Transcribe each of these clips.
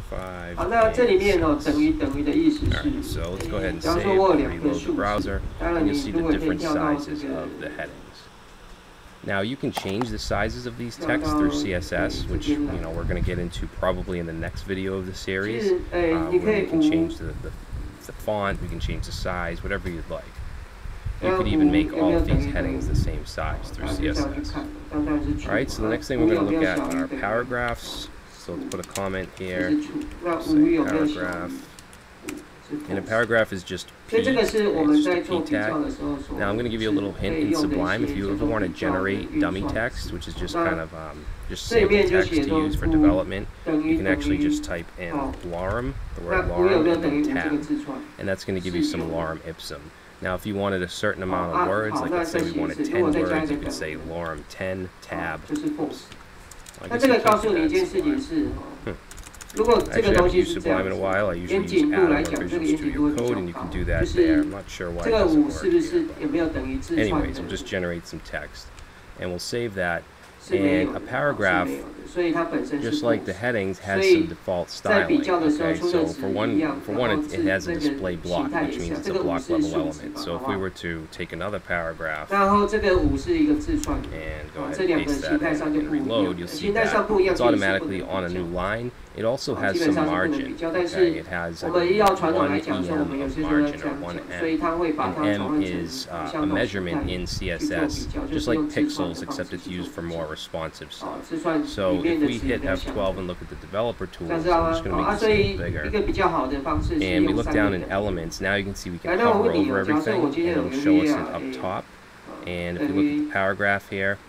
5, 好，那这里面 6. 等于的意思是， Alright, so let's go ahead and 假如 save 说我有 and 2颗 reload the 数值， browser, 当然 and you'll 你 see 如 the 果可以 different 跳到这 sizes 个 of the headings. Now you can change the sizes of these texts through CSS, which we're going to get into probably in the next video of the series, where we can change the font, we can change the size, whatever you'd like. You could even make all of these headings the same size through CSS. Alright, so the next thing we're going to look at are paragraphs. So let's put a comment here, say paragraph. And a paragraph is just P, okay, it's just a P tag. Now I'm going to give you a little hint in Sublime. If you ever want to generate dummy text, which is just kind of just sample text to use for development, you can actually just type in lorem, the word lorem, and then tab, and that's going to give you some lorem ipsum. Now if you wanted a certain amount of words, like let's say we wanted 10 words, you could say lorem 10 tab. Oops. I guess you can't do that in Sublime. Actually, I haven't used Sublime in a while. I usually use Atom or Visual Studio Code, and you can do that there. I'm not sure why it doesn't work here, but anyways, we'll just generate some text, and we'll save that. And a paragraph, just like the headings, has some default styling. Okay, so for one, it has a display block, which means it's a block level element. So if we were to take another paragraph and go ahead and paste that in and reload, you'll see that it's automatically on a new line. It also has some margin. Okay, it has 1 EM of margin, or 1 M. And M is a measurement in CSS, just like pixels, except it's used for more responsive stuff. So if we hit F12 and look at the developer tools, I'm just going to make this a little bigger. And we look down in elements. Now you can see we can hover over everything, and it'll show us it up top. And if we look at the paragraph here,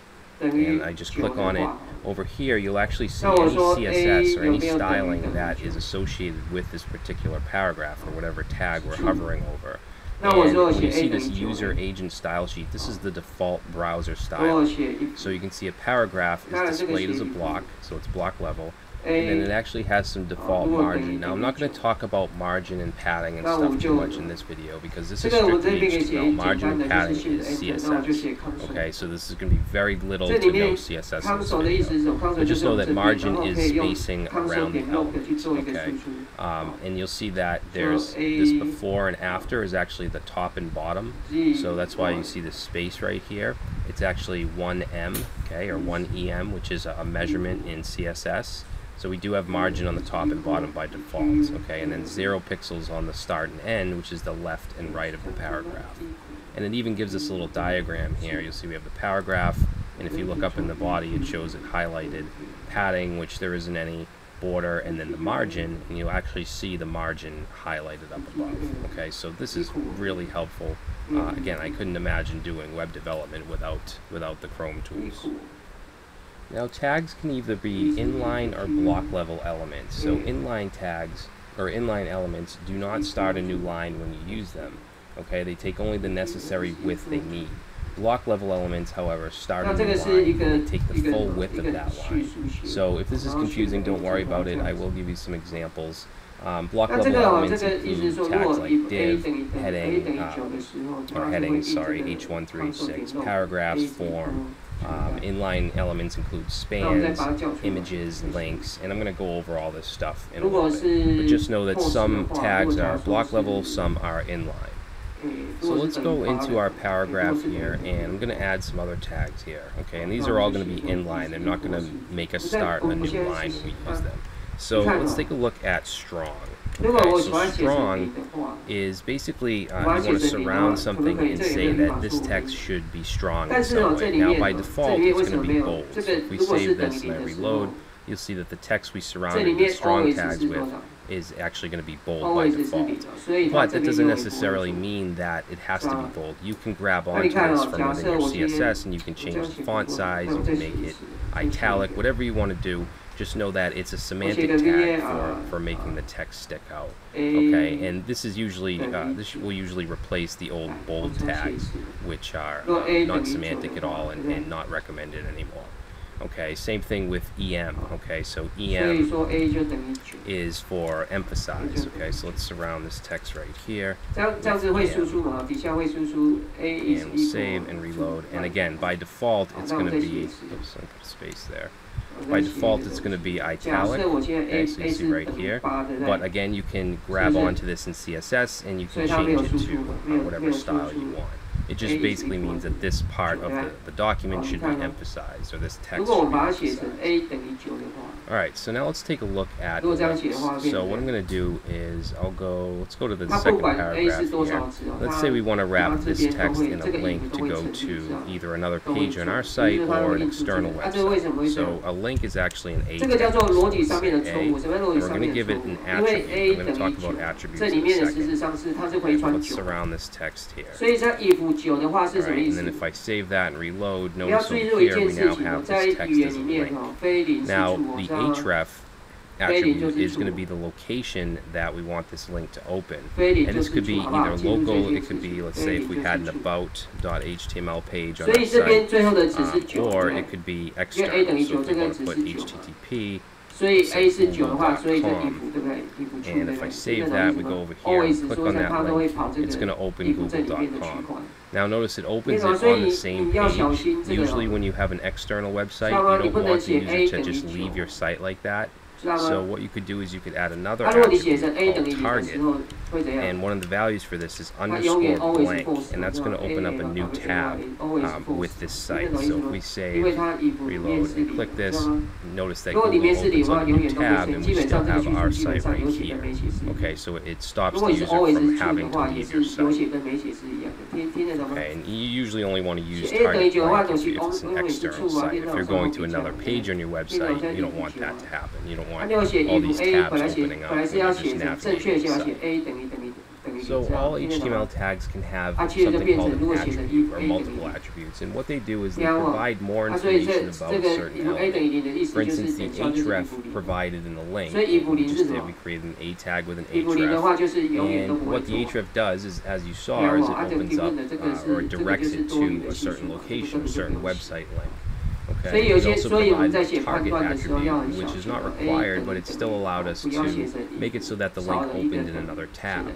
and I just click on it, over here you'll actually see any CSS or any styling that is associated with this particular paragraph or whatever tag we're hovering over. And when you see this user agent style sheet, this is the default browser style. So you can see a paragraph is displayed as a block, so it's block level, and then it actually has some default margin. Now I'm not going to talk about margin and padding and stuff too much in this video because this is strictly HTML. Margin and padding is CSS. Okay, so this is going to be very little to no CSS in this video. But just know that margin is spacing around the element. Okay, and you'll see that there's this before and after is actually the top and bottom. So that's why you see this space right here. It's actually 1M, okay, or 1 EM, which is a measurement in CSS. So we do have margin on the top and bottom by default, okay, and then 0 pixels on the start and end, which is the left and right of the paragraph. And it even gives us a little diagram here. You'll see we have the paragraph, and if you look up in the body, it shows it highlighted, padding, which there isn't any, border, and then the margin, and you'll actually see the margin highlighted up above. Okay, so this is really helpful. Again, I couldn't imagine doing web development without the Chrome tools. Now tags can either be inline or block level elements. So inline tags or inline elements do not start a new line when you use them. Okay, they take only the necessary width they need. Block level elements, however, start a new line and they take the full width of that line. So if this is confusing, don't worry about it. I will give you some examples. Block level elements include tags like div, heading, or headings, sorry, H1 through H6, paragraphs, form. Inline elements include spans, images, links, and I'm going to go over all this stuff in a little bit. But just know that some tags are block level, some are inline. So let's go into our paragraph here, and I'm going to add some other tags here. Okay, and these are all going to be inline. They're not going to make us start a new line when we use them. So let's take a look at strong. Okay, so strong is basically you want to surround something and say that this text should be strong in some way. Now by default it's going to be bold. So if we save this and I reload, you'll see that the text we surrounded the strong tags with is actually going to be bold by default. But that doesn't necessarily mean that it has to be bold. You can grab onto this from within your CSS and you can change the font size, you can make it italic, whatever you want to do. Just know that it's a semantic tag for making the text stick out. Okay, and this is usually this will usually replace the old bold tags, which are not semantic at all and not recommended anymore. Okay, same thing with EM. Okay, so EM is for emphasize. Okay, so let's surround this text right here. And we'll save and reload. And again, by default, it's going to be. Oops, I put a space there. By default, it's going to be italic, okay, so you see right here. But again, you can grab onto this in CSS and you can change it to whatever style you want. It just basically means that this part of the document should be emphasized, or this text should be emphasized. Alright, so now let's take a look at links. So what I'm going to do is let's go to the second paragraph here. Let's say we want to wrap this text in a link to go to either another page on our site or an external website. So a link is actually an A tag. So it's A, and we're going to give it an attribute. I'm going to talk about attributes in a second. Let's surround this text here. Alright, and then if I save that and reload, notice over here we now have this text as a link. Now, the href attribute is going to be the location that we want this link to open. And this could be either local, it could be, let's say, if we had an about.html page on our site, or it could be external. So if we want to put http, and if I save that, we go over here and click on that link, it's going to open google.com. Now notice it opens it on the same page. Usually when you have an external website, you don't want the user to just leave your site like that. So what you could do is you could add another attribute called target, and one of the values for this is underscore blank, and that's going to open up a new tab with this site. So if we save, reload, and click this, notice that Google opens up a new tab, and we still have our site right here. Okay, so it stops the user from having to leave your site. Okay, and you usually only want to use target blank if it's an external site. If you're going to another page on your website, you don't want that to happen. You don't want all these tabs opening up when you're just navigating the site. So all HTML tags can have something called an attribute or multiple attributes, and what they do is they provide more information about a certain element. For instance, the href provided in the link, we just did, we created an A tag with an href, and what the href does is, as you saw, is it opens up or it directs it to a certain location, a certain website link. Okay. We also provide the target attribute, which is not required, but it still allowed us to make it so that the link opened in another tab.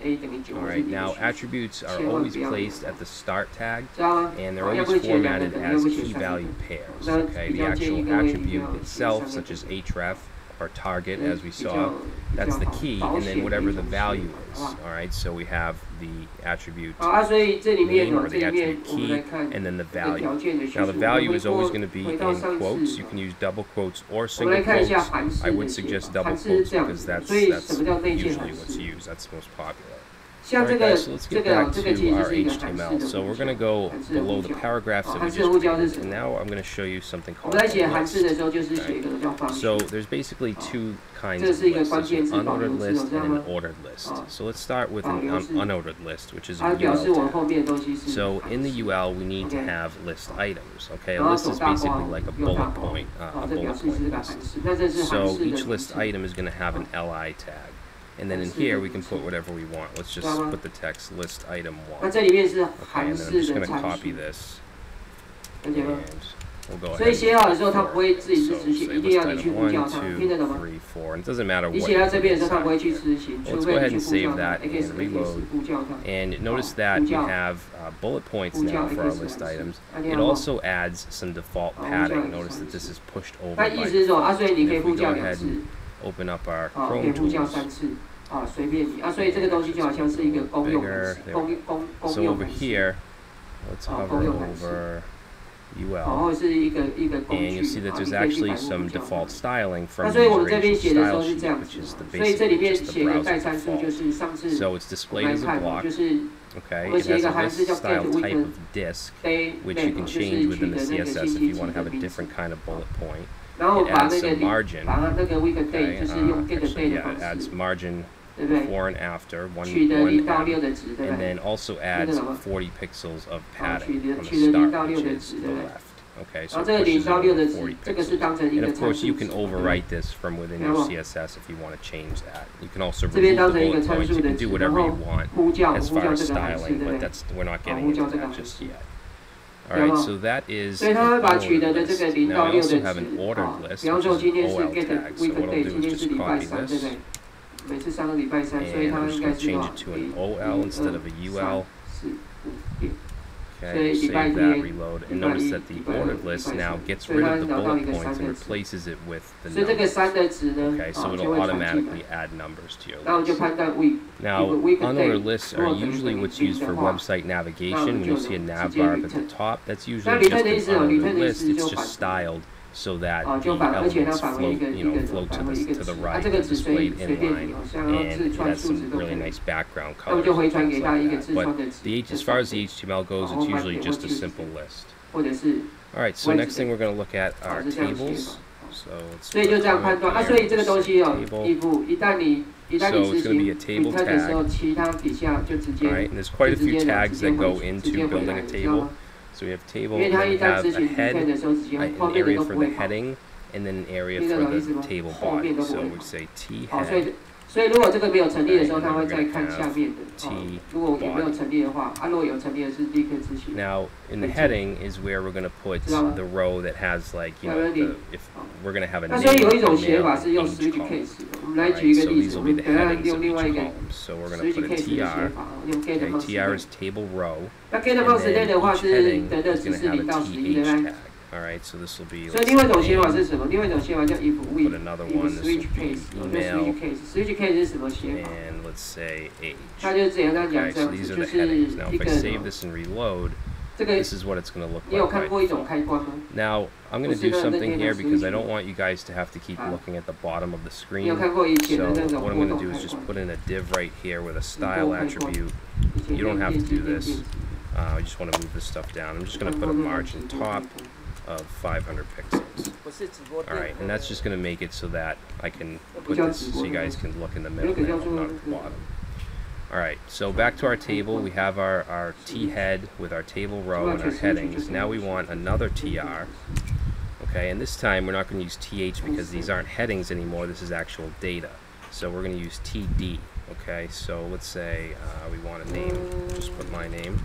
Alright, now attributes are always placed at the start tag, and they're always formatted as key value pairs. Okay, the actual attribute itself, such as href or target, as we saw, that's the key, and then whatever the value is. Alright, so we have the attribute name or the attribute key, and then the value. Now the value is always going to be in quotes. You can use double quotes or single quotes. I would suggest double quotes because that's usually what's used. That's most popular. Alright guys, so let's get back to our HTML. So we're going to go below the paragraphs that we just created, and now I'm going to show you something called a list. Okay. So there's basically two kinds of lists. There's an unordered list and an ordered list. So let's start with an unordered list, which is a UL tag. So in the UL, we need to have list items. Okay, a list is basically like a bullet point list. So each list item is going to have an LI tag. And then in here we can put whatever we want. Let's just put the text list item 1. Okay, and then I'm just going to copy this. And we'll go ahead and say list item 1, 2, 3, 4. And it doesn't matter what. Let's go ahead and save that and reload. And notice that we have bullet points now for our list items. It also adds some default padding. Notice that this is pushed over by default. And if we go ahead and open up our Chrome tools. Bigger. So over here, let's hover over UL, and you'll see that there's actually some default styling from User Agent Style Sheet, which is the basic, just the browser default. So it's displayed as a block. Okay, it has a list style type of disk, which you can change within the CSS if you want to have a different kind of bullet point. It adds some margin. Okay, actually, yeah, it adds margin before and after, one and then also adds 40 pixels of padding on the start, which is to the left. Okay, so it pushes over 40 pixels. And of course, you can overwrite this from within your CSS if you want to change that. You can also remove the bullet points. You can do whatever you want as far as styling, but we're not getting into that just yet. Alright, so that is an unordered list. Now we also have an ordered list, which is an OL tag. So what I'll do is just copy this, and I'm just going to change it to an OL instead of a UL. Okay, save that, reload, and notice that the ordered list now gets rid of the bullet points and replaces it with the numbers. Okay, so it'll automatically add numbers to your list. Now, unordered lists are usually what's used for website navigation. When you see a nav bar up at the top, that's usually just an unordered list. It's just styled so that the elements float to the right, they're displayed inline, and it has some really nice background colors and things like that. But as far as the HTML goes, it's usually just a simple list. Alright, so next thing we're going to look at are tables. So let's So it's going to be a table tag. Alright, and there's quite a few tags that go into building a table. So we have table, and then we have a head, an area for the heading, and then an area for the table body. So we say T head. 所以如果这个没有成立的时候，它会再看下面的。如果也没有成立的话，如果有成立的是立刻执行。Now, in the heading is where we're going to put the row that has like, if we're going to have a name, 所以有一种写法是用 switch case。我们来举一个例子，我们等下用另外一个 switch case 的写法，用 get amount。TR is table row。那 get amount 的话是得的只是0到11的。Alright, so this will be. 所以另外一种写法是什么？另外一种写法叫 if we switch case。switch case 是什么写法 ？And let's say age. 它就是怎样讲这样 so these are the headings. Now, if I save this and reload, this is what it's going to look 你有 like. 看过一种开关吗 Now, I'm going to do something here because I don't want you guys to have to keep looking at the bottom of the 你有 screen. 看过以前 So 的那种 what I'm 波 going 动 to do 开 is just 关 put in a div right here with a style attribute. You don't have to do this. I just want to move this stuff down. I'm just going to put a margin top of 500 pixels. Alright, and that's just going to make it so that I can put this so you guys can look in the middle now, not at the bottom. Alright, so back to our table, we have our T head with our table row and our headings. Now we want another TR. Okay, and this time we're not going to use TH because these aren't headings anymore, this is actual data. So we're going to use TD. Okay, so let's say we want a name, just put my name.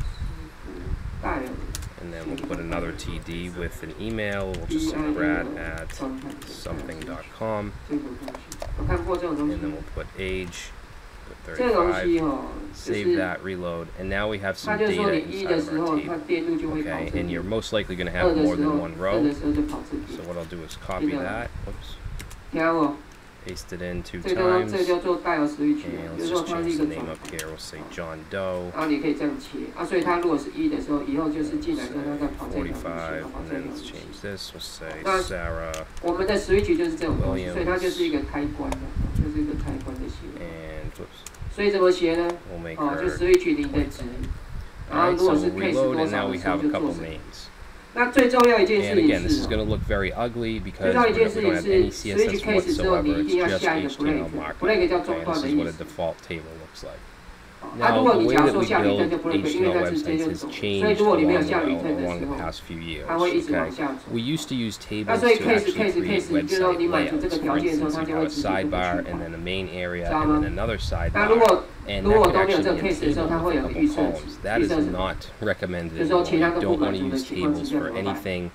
And then we'll put another TD with an email. We'll just say brad@something.com. And then we'll put age, put 35, save that, reload, and now we have some data inside of our table. Okay, and you're most likely going to have more than one row. So what I'll do is copy that. Whoops. Paste it in 2 times, and let's just change the name up here, we'll say John Doe, 45, and then let's change this, we'll say Sarah Williams, and whoops, 所以怎么写呢？ we'll make 就 her, switch 你的值。alright, so we'll reload, and now we have a couple names. 那最重要一件事 And 情 again, this is 是 going to look very ugly because 最重要一 we 件事 don't 情 have 是 any switch CSS case 之后， whatsoever, 你一 it's 定要 just 下一个 HTML break。 markup. break 叫 Okay, 中断 this 的 is 意 what a 思。 default table looks like. 如 Now, 果 the 你 way 假如 that 说 we 下 return build 就不会，因为 HTML 它是直接 websites 就 has 走。所以 changed 如果你没有 along 下 the, return 的 along 时 the 候， past few years. 它会一直往 Okay? 下走。 We used to use 那 tables 所以 to case actually create case 就是说 website 你满足 layouts. 这个 For 条件的时候， instance, 它 you'd 就 have 会 a 自己就会 sidebar 去 and then a main area 知道 and 吗 then another 那如 sidebar. 果 And 如 that 果 could 都没有 actually 这个 be a case 的时候， table 它 with 会 a 有个 couple 预设值 columns. That 预 is 设值 not recommended 就是 at 说 all. 其他 You 都不 don't 满 want to 足的 use 情况之 tables 下 for 怎么办？ anything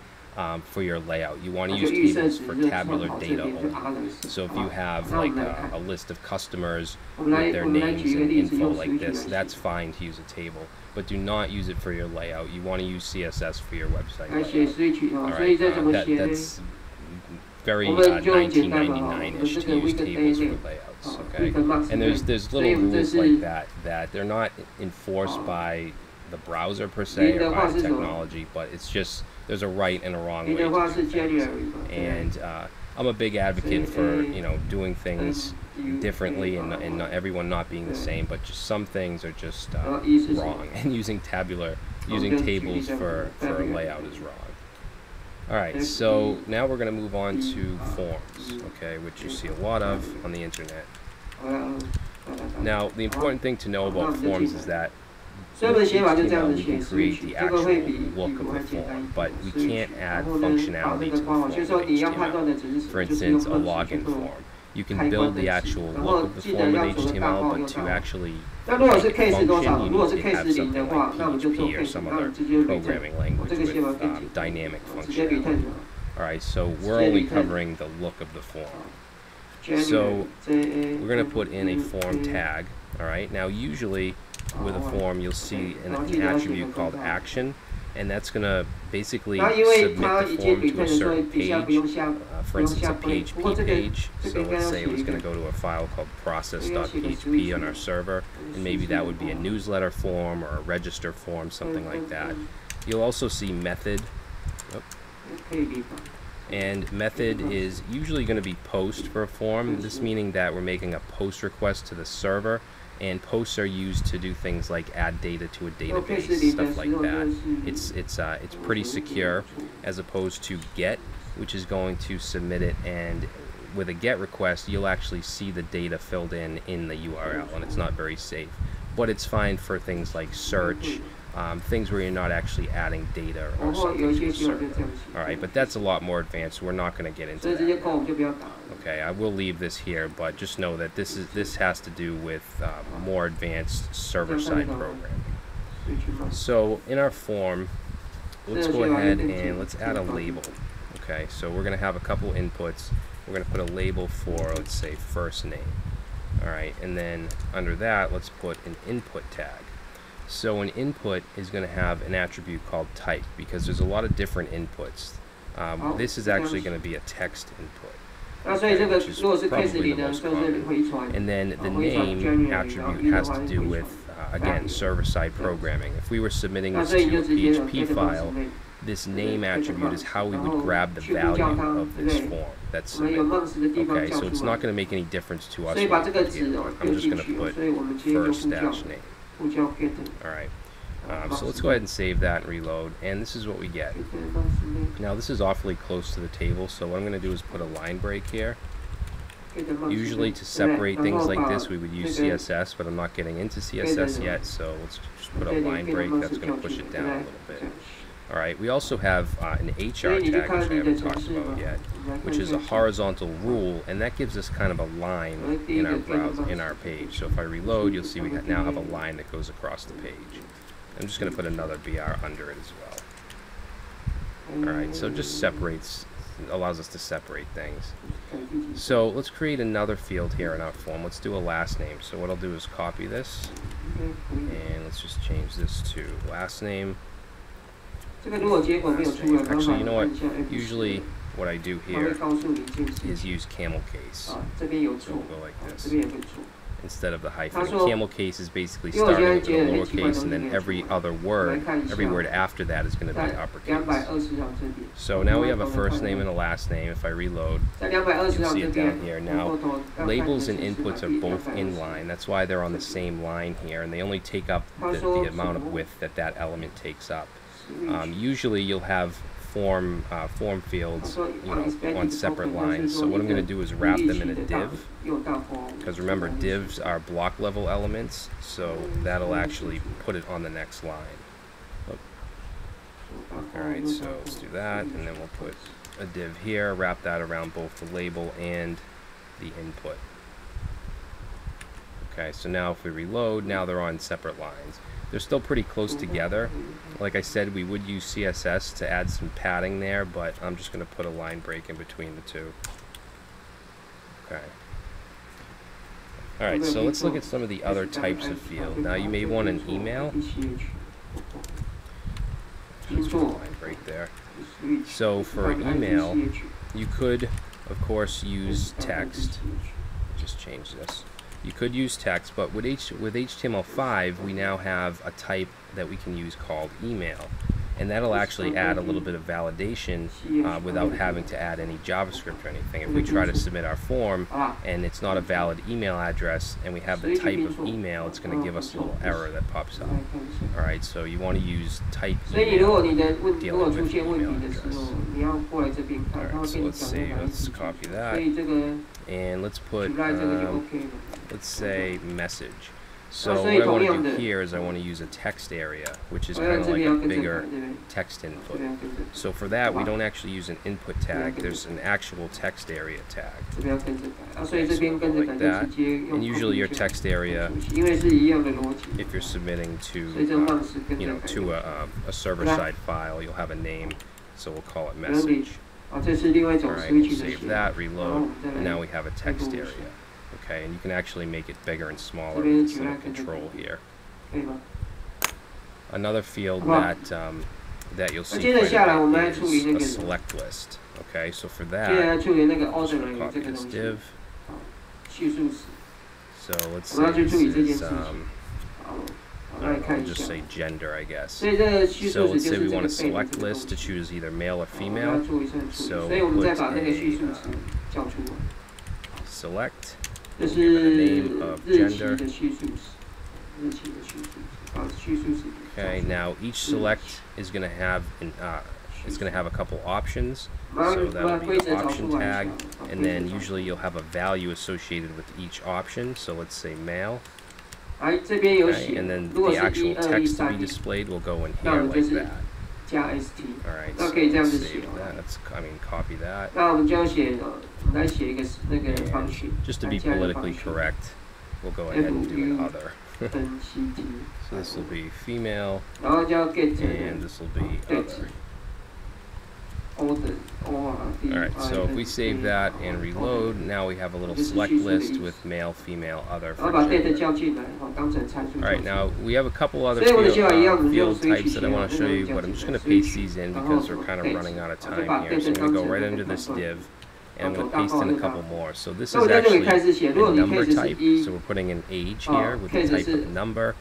for your layout. You want to 那就 use 预设 tables 值 for 就是 tabular 好这 data 边就是 only. others。 So if you have 那我 like 们来看 a list of customers 我们 with 来 their 我们来 names 举一个 and 例子， info 用 like switch this, 来 that's fine to use a table. But do not use it for your layout. You want to use CSS for your website 来写 layout. switch 哦， All 所以 right, 这怎么写呢？ that's very 我们就很简单嘛， 1999-ish 这 to 个 use week tables for daily layouts. 哦 Okay, week month and there's 所以 little 我们这 rules 是 like that they're not enforced by the browser per se or by the technology, but it's just there's a right and a wrong 你 way 的话 to 是 do things. January 嘛？对 And I'm a big advocate for doing things differently and not everyone not being the same, but just some things are just wrong, and using tables for a layout is wrong. Alright, so now we're going to move on to forms, okay, which you see a lot of on the internet. Now, the important thing to know about forms is that with HTML, we can create the actual look of the form, but we can't add functionality to the form with HTML. For instance, a login form. You can build the actual look of the form with HTML, but to actually 那如果是 case function, 多少？ you 如果 need 是 to case have 零 something 的话， like 那我们就做 PHP or case， some 那 other 直接 return。 programming 我 language 这个写法 with 更简单， dynamic 直接 return functionality. 就好。 Alright, so we're only covering the look of the form. So we're going to put in a form tag. Alright, now usually with a form you'll see an attribute called action. and that's going to basically submit the form to a certain page. For instance, a PHP page. So let's say it was going to go to a file called process.php on our server, and maybe that would be a newsletter form or a register form, something like that. You'll also see method. And method is usually going to be post for a form, this meaning that we're making a post request to the server, and posts are used to do things like add data to a database, stuff like that. It's pretty secure, as opposed to get, which is going to submit it, and with a get request you'll actually see the data filled in the URL, and it's not very safe. But it's fine for things like search, things where you're not actually adding data or something to a server. Alright, but that's a lot more advanced. We're not going to get into that. Okay, I will leave this here, but just know that this has to do with more advanced server-side programming. So in our form, let's go ahead and let's add a label. Okay, so we're going to have a couple inputs. We're going to put a label for, let's say, first name. Alright, and then under that, let's put an input tag. So an input is going to have an attribute called type, because there's a lot of different inputs. This is actually going to be a text input, which is probably the most common. And then the name attribute has to do with, again, server-side programming. If we were submitting this to a PHP file, this name attribute is how we would grab the value of this form that's submitted. Okay, so it's not going to make any difference to us here. I'm just going to put first-name. Alright, so let's go ahead and save that and reload, and this is what we get. Now this is awfully close to the table, so what I'm going to do is put a line break here. Usually to separate things like this we would use CSS, but I'm not getting into CSS yet, so let's just put a line break. That's going to push it down a little bit. Alright, we also have an HR tag, which we haven't talked about yet, which is a horizontal rule, and that gives us kind of a line in our browser, in our page. So if I reload, you'll see we now have a line that goes across the page. I'm just going to put another BR under it as well. Alright, so it just separates, allows us to separate things. So let's create another field here in our form. Let's do a last name. So what I'll do is copy this, and let's just change this to last name. Actually, you know what? Usually what I do here is use camel case. So we'll go like this instead of the hyphen. Camel case is basically starting with a lowercase, and then every word after that is going to be uppercase. So now we have a first name and a last name. If I reload, you'll see it down here. Now, labels and inputs are both inline. That's why they're on the same line here, and they only take up the amount of width that element takes up. Usually you'll have form fields, on separate lines. So what I'm going to do is wrap them in a div, because remember, divs are block level elements, so that'll actually put it on the next line. Alright, so let's do that, and then we'll put a div here, wrap that around both the label and the input. Okay, so now if we reload, now they're on separate lines. They're still pretty close together. Like I said, we would use CSS to add some padding there, but I'm just going to put a line break in between the two. Okay. Alright, so let's look at some of the other types of field. Now you may want an email. Just put a line break there. So for an email, you could, of course, use text. Just change this. You could use text, but with HTML5 we now have a type that we can use called email, and that'll actually add a little bit of validation without having to add any JavaScript or anything. If we try to submit our form and it's not a valid email address and we have the type of email, it's going to give us a little error that pops up. Alright, so you want to use type email dealing with email address. Alright, so let's copy that, and let's put let's say message. So what I want to do here is I want to use a text area, which is kind of like a bigger text input. So for that, we don't actually use an input tag. There's an actual text area tag. Okay, so like that. And usually your text area, if you're submitting to, to a server-side file, you'll have a name. So we'll call it message. Alright, we'll save that, reload, and now we have a text area. Okay, and you can actually make it bigger and smaller with the control here. Another field that that you'll see 接着下来我们来 is 处理那 a 个 select list. Okay, so for 接着来 that, 处理那个 just ordinary 这 copy 个 this 东西， div. 叙述史。 So let's 我们要 say 去 this 处理这件 is 事情。好，我来 I'll 看一 just 下。 say gender, I guess. 所以这个叙 So 述 let's 史就 say 是 we 这 want 个 a 背的 select 这个东 list 西。 to choose either male or 我们要 female. 做一下处理， So 所以我们 put 再把那个叙 a 述词叫出来。 select. 这 Give it 是 a name of 日期 gender. 的叙述史，日期的叙述史，把叙述史。 Okay, now each select is going to have it's going to have a couple options. So that'll be the option tag, and then usually you'll have a value associated with each option. So let's say male. 这边有 Okay, 写， and then 如果 the 是 actual 1、2、1、 text to be 3， displayed will go in 那 here 我们就 like 是 that. 加 st。 All right, 那 so 可以这样 let's 子写 save that. Let's copy that. 那我们就要写，我们来写一个那个 And function， just to be 来加一个 politically function correct, we'll go ahead and do an other. nct， So this will be female, 然后叫 get and this will be other. order Alright, so if we save that and reload, now we have a little select list with male, female, other 然后 for 把 data gender. 叫进来，当成参数。 Alright, now we have a couple other 所以我的写法一样，我们就 field 所以 types that I want to show you, but I'm just going to paste these in because we're kind of running out of time here. So I'm going to go right under this div, and I'm going to paste in a couple more. So this is actually a number type, so we're putting an age here with the type of number,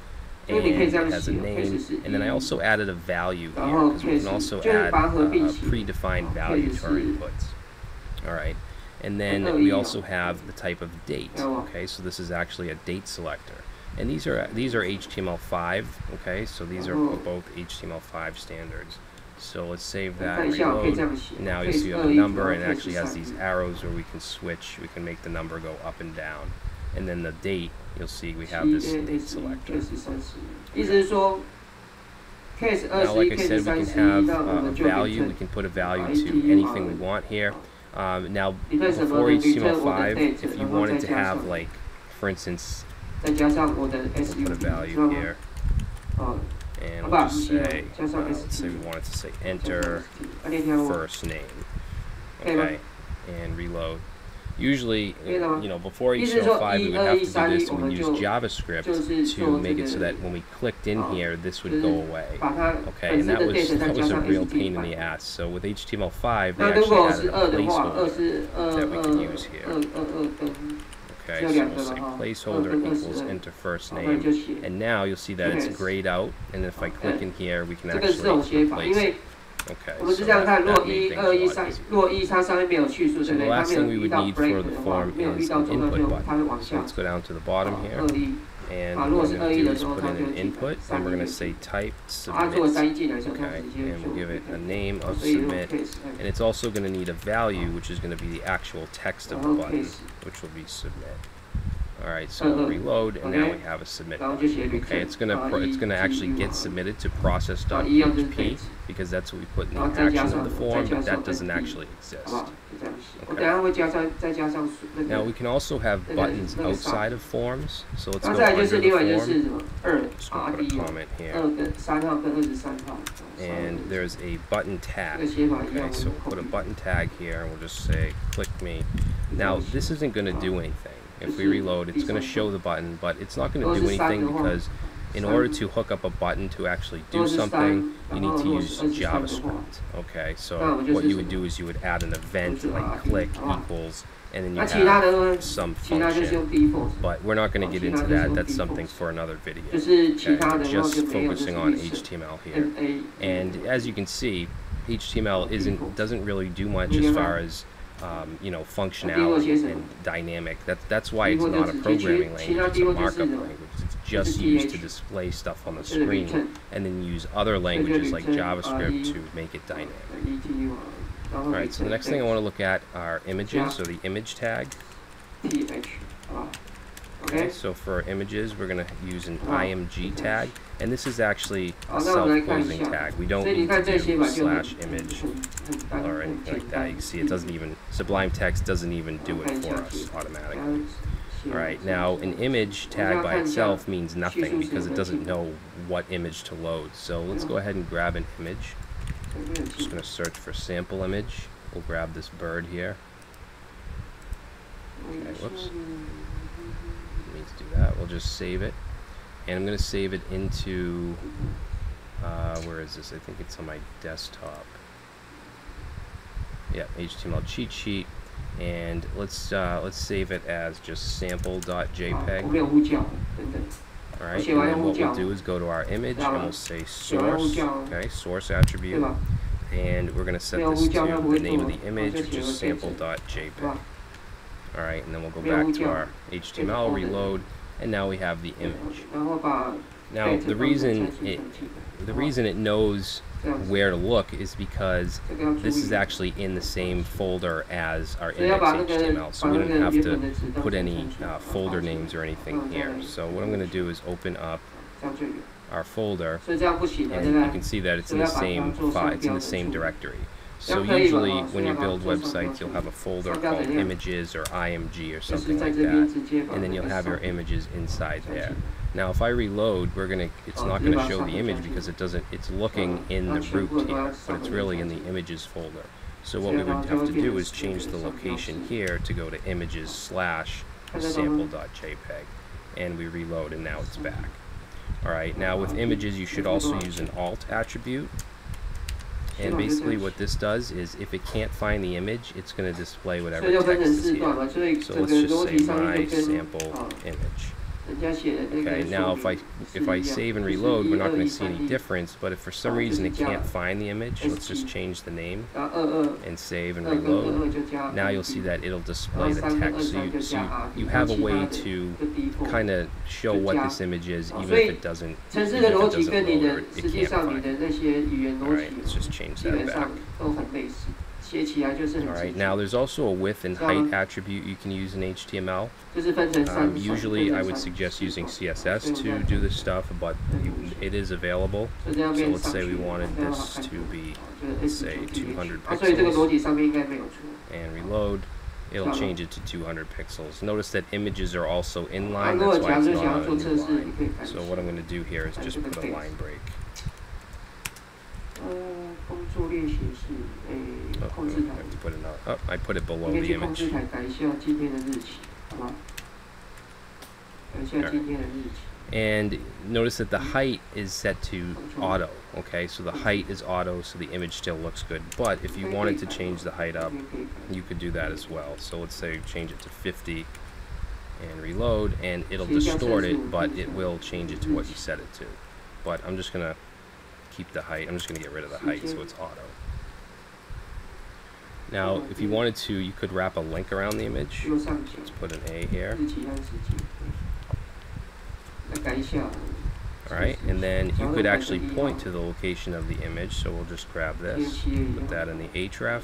and it has a name, and then I also added a value here, because we can also add a predefined value to our inputs. Alright, and then we also have the type of date. Okay, so this is actually a date selector. And these are HTML5, okay, so these are both HTML5 standards. So let's save that, reload. Now you'll see you have a number, and it actually has these arrows where we can switch, we can make the number go up and down. And then the date, you'll see we have this date selector. Now, like I said, we can have a value, we can put a value to anything we want here. Now, before HTML5, if you wanted to have, like, for instance, we'll put a value here, and we'll just say, let's say we wanted to say enter first name, okay, and reload. Usually, before HTML5, we would have to do this, and we'd use JavaScript to make it so that when we clicked in here, this would go away. Okay, and that was a real pain in the ass. So with HTML5, they actually added a placeholder that we can use here. Okay, so we'll say placeholder equals enter first name, and now you'll see that it's grayed out, and if I click in here, we can actually replace it. Okay, so that made things a lot easier. So the last thing we would need for the form is an input button. So let's go down to the bottom here, and what we're going to do is put in an input, and we're going to say type submit, okay, and we'll give it a name of submit, and it's also going to need a value, which is going to be the actual text of the button, which will be submit. Alright, so we'll reload, and now we have a submit button. Okay, it's gonna actually get submitted to process.php because that's what we put in the action of the form, but that doesn't actually exist. Okay. Now we can also have buttons outside of forms, so let's go under the form. Just gonna put a comment here. And there's a button tag. Okay, so we'll put a button tag here, and we'll just say click me. Now this isn't gonna do anything. If we reload, it's going to show the button, but it's not going to do anything because in order to hook up a button to actually do something, you need to use JavaScript. Okay, so what you would do is you would add an event like click equals, and then you have some function. But we're not going to get into that. That's something for another video. Okay, we're just focusing on HTML here. And as you can see, HTML doesn't really do much as far as functionality and dynamic. That's why it's not a programming language, it's a markup language. It's just used to display stuff on the screen, and then use other languages like JavaScript to make it dynamic. Alright, so the next thing I want to look at are images, so the image tag. Okay, so for images, we're going to use an img tag, and this is actually a self-closing tag. We don't need to do /image or anything like that. You can see it doesn't even, Sublime Text doesn't even do it for us automatically. Alright, now an image tag by itself means nothing because it doesn't know what image to load. So let's go ahead and grab an image. I'm just going to search for sample image. We'll grab this bird here. Okay, whoops. Need to do that. We'll just save it, and I'm going to save it into where is this? I think it's on my desktop. Yeah, HTML cheat sheet, and let's save it as just sample.jpg. All right, and then what we'll do is go to our image and we'll say source, okay, source attribute, and we're going to set this to the name of the image, which is sample.jpg. All right, and then we'll go back to our HTML, reload, and now we have the image. Now the reason it knows where to look is because this is actually in the same folder as our index.html, so we don't have to put any folder names or anything here. So what I'm going to do is open up our folder, and you can see that it's in the same file, it's in the same directory. So usually when you build websites, you'll have a folder called images or img or something like that, and then you'll have your images inside there. Now if I reload, it's not gonna show the image because it's looking in the root here, but it's really in the images folder. So what we would have to do is change the location here to go to images/sample.jpg, and we reload, and now it's back. Alright, now with images you should also use an alt attribute, and basically what this does is if it can't find the image, it's going to display whatever text is here. So let's just say my sample image. Okay, now if I save and reload, we're not going to see any difference, but if for some reason it can't find the image, let's just change the name and save and reload. Now you'll see that it'll display the text. So you have a way to kind of show what this image is, even if it doesn't load or it can't find it. Alright, let's just change that back. Alright, now there's also a width and height attribute you can use in HTML. Usually I would suggest using CSS to do this stuff, but it is available. So let's say we wanted this to be, let's say, 200 pixels, and reload. It'll change it to 200 pixels. Notice that images are also inline, that's why it's not on a new line. So what I'm going to do here is just put a line break. I put it below the image. And notice that the height is set to auto. Okay, so the height is auto, so the image still looks good. But if you wanted to change the height up, you could do that as well. So let's say change it to 50 and reload, and it'll distort it, but it will change it to what you set it to. But I'm just gonna keep the height. I'm just going to get rid of the height so it's auto. Now, if you wanted to, you could wrap a link around the image. Let's put an A here. Alright, and then you could actually point to the location of the image, so we'll just grab this, put that in the href,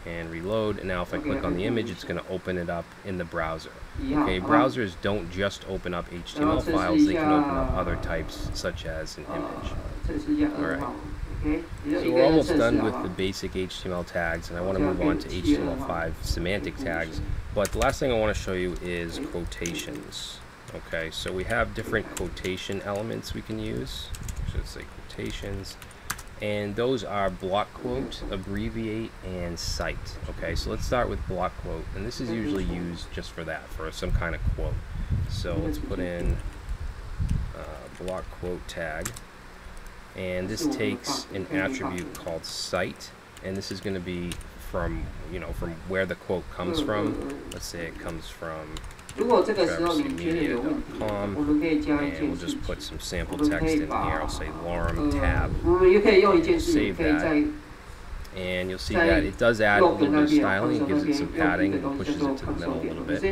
and reload, and now if I click on the image, it's going to open it up in the browser. Okay, browsers don't just open up HTML files, they can open up other types, such as an image. Alright, so we're almost done with the basic HTML tags, and I want to move on to HTML5 semantic tags, but the last thing I want to show you is quotations. Okay, so we have different quotation elements we can use, I should say quotations, and those are block quote, abbreviate, and cite. Okay, so let's start with block quote, and this is usually used just for that, for some kind of quote. So let's put in block quote tag, and this takes an attribute called cite, and this is going to be from where the quote comes from. Let's say it comes from TravisCmedia.com, and we'll just put some sample text in here. I'll say lorem tab. Save that, and you'll see that it does add a little bit of styling. It gives it some padding and pushes it to the middle a little bit.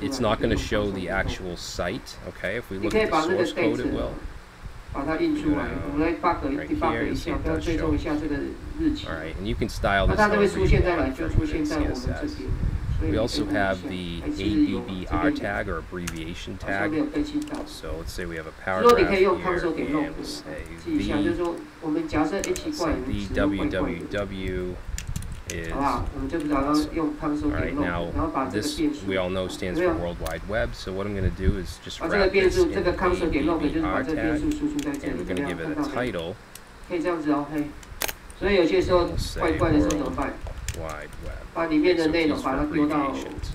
It's not going to show the actual site. Okay, if we look at the source code, it will. Right here, you'll see it does show. Alright, and you can style this however you want from CSS. We also have the ABBR tag, or abbreviation tag. So let's say we have a paragraph here, and we'll say the www is, alright, now this we all know stands for World Wide Web, so what I'm going to do is just wrap this in the ABBR tag, and we're going to give it a title. We'll say World Wide Web. So these are abbreviations.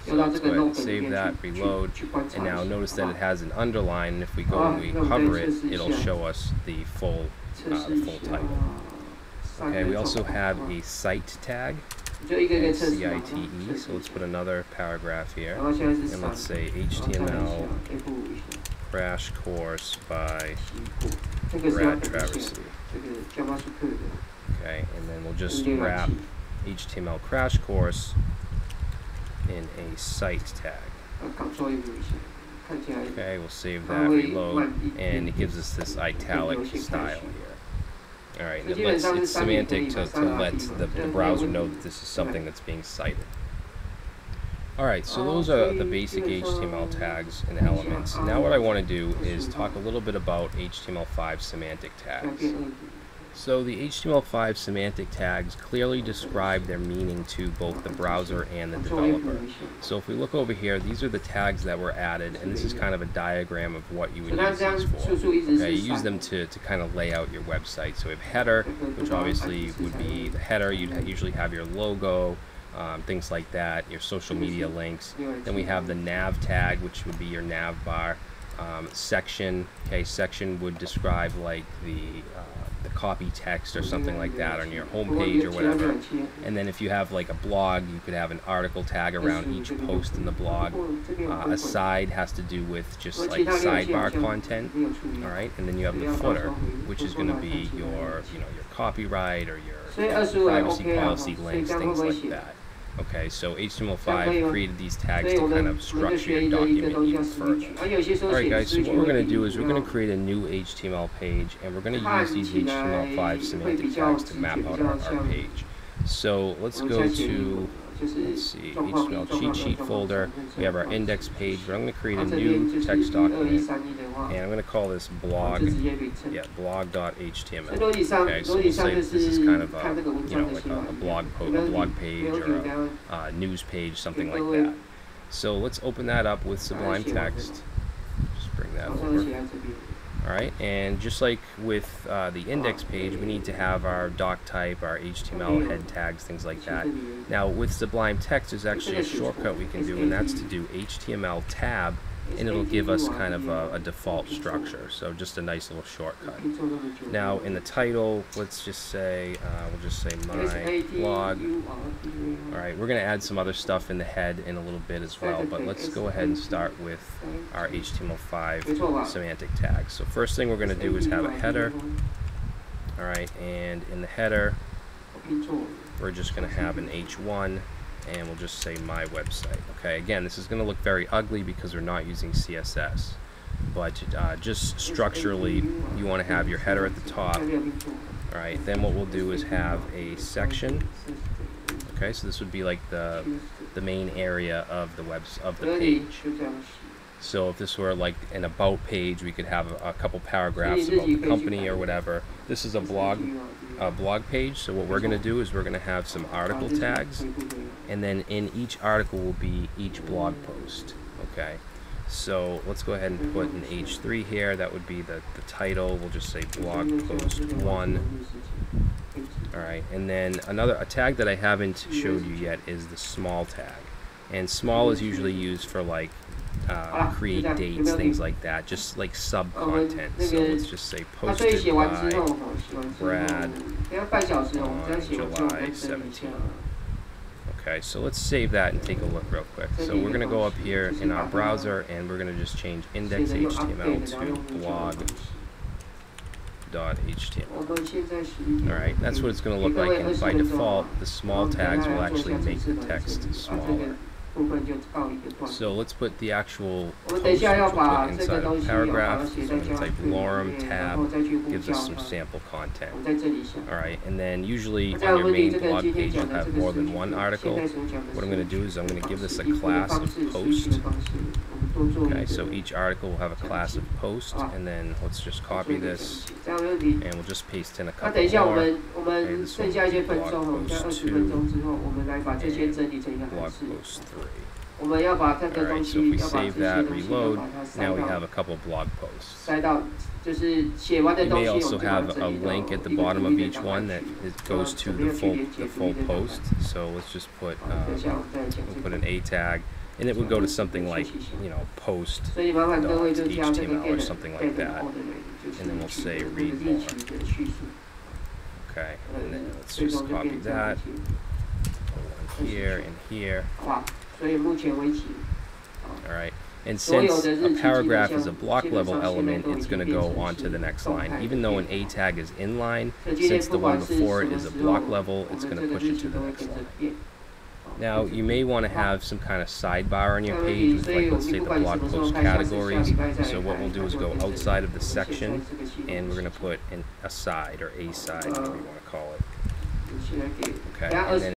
So let's go ahead and save that, reload, and now notice that it has an underline, and if we go and we hover it, it'll show us the full title. Okay, we also have a cite tag, CITE, so let's put another paragraph here, and let's say HTML crash course by Brad Traversy. Okay, and then we'll just wrap HTML crash course in a cite tag. Okay, we'll save that, reload, and it gives us this italic style here. Alright, and it's semantic to let the browser know that this is something that's being cited. Alright, so those are the basic HTML tags and elements. Now what I want to do is talk a little bit about HTML5 semantic tags. So the HTML5 semantic tags clearly describe their meaning to both the browser and the developer. So if we look over here, these are the tags that were added, and this is kind of a diagram of what you would use these for. Okay, you use them to kind of lay out your website. So we have header, which obviously would be the header. You'd usually have your logo, things like that, your social media links. Then we have the nav tag, which would be your nav bar. Section, okay, section would describe like the copy text or something like that on your home page or whatever. And then if you have like a blog, you could have an article tag around each post in the blog. A side has to do with just like sidebar content, all right? And then you have the footer, which is going to be your your copyright or your privacy policy links, things like that. Okay, so HTML5 created these tags to kind of structure your document even further. Alright guys, so what we're going to do is we're going to create a new HTML page, and we're going to use these HTML5 semantic tags to map out our page. So let's go to, let's see, HTML cheat sheet folder. We have our index page, but I'm going to create a new text document, and I'm going to call this blog, blog.html. Okay, so we'll say this is kind of a, like a blog page or a news page, something like that. So let's open that up with Sublime Text. Just bring that over. Alright, and just like with the index page, we need to have our doc type, our HTML head tags, things like that. Now with Sublime Text, there's actually a shortcut we can do, and that's to do HTML tab, and it'll give us kind of a default structure, so just a nice little shortcut. Now in the title, let's just say, we'll just say my blog. Alright, we're going to add some other stuff in the head in a little bit as well, but let's go ahead and start with our HTML5 semantic tags. So first thing we're going to do is have a header. Alright, and in the header, we're just going to have an H1, and we'll just say my website. Okay, again, this is going to look very ugly because we're not using CSS, but just structurally you want to have your header at the top. Alright, then what we'll do is have a section. Okay, so this would be like the main area of the page. So if this were like an about page, we could have a couple paragraphs about the company or whatever. This is a blog page, so what we're going to do is we're going to have some article tags, and then in each article will be each blog post. Okay, so let's go ahead and put an H3 here. That would be the title. We'll just say blog post 1. Alright, and then a tag that I haven't showed you yet is the small tag, and small is usually used for like create dates, things like that, just like sub content. So let's just say posted by Brad on July 17th. Okay, so let's save that and take a look real quick. So we're going to go up here in our browser, and we're going to just change index.html to blog.html. Alright, that's what it's going to look like, and by default, the small tags will actually make the text smaller. So let's put the actual post, which we'll put inside a paragraph. So I'm going to type lorem tab, gives us some sample content. Alright, and then usually on your main blog page you'll have more than one article. What I'm going to do is I'm going to give this a class of post. Okay, so each article will have a class of post, and then let's just copy this, and we'll just paste in a couple more. Okay, this one will be blog post 2 and blog post 3. Alright, so if we save that, reload, now we have a couple blog posts. You may also have a link at the bottom of each one that goes to the full post. So let's just put we'll put an A tag. and it would go to something like, post.html or something like that, and then we'll say read more. Okay, and then let's just copy that, one here and here. Alright, and since a paragraph is a block level element, it's going to go on to the next line. Even though an A tag is inline, since the one before it is a block level, it's going to push it to the next line. Now, you may want to have some kind of sidebar on your page with, like, let's say, the blog post categories. So what we'll do is go outside of the section, and we're going to put a side, or a side, whatever you want to call it. Okay, and then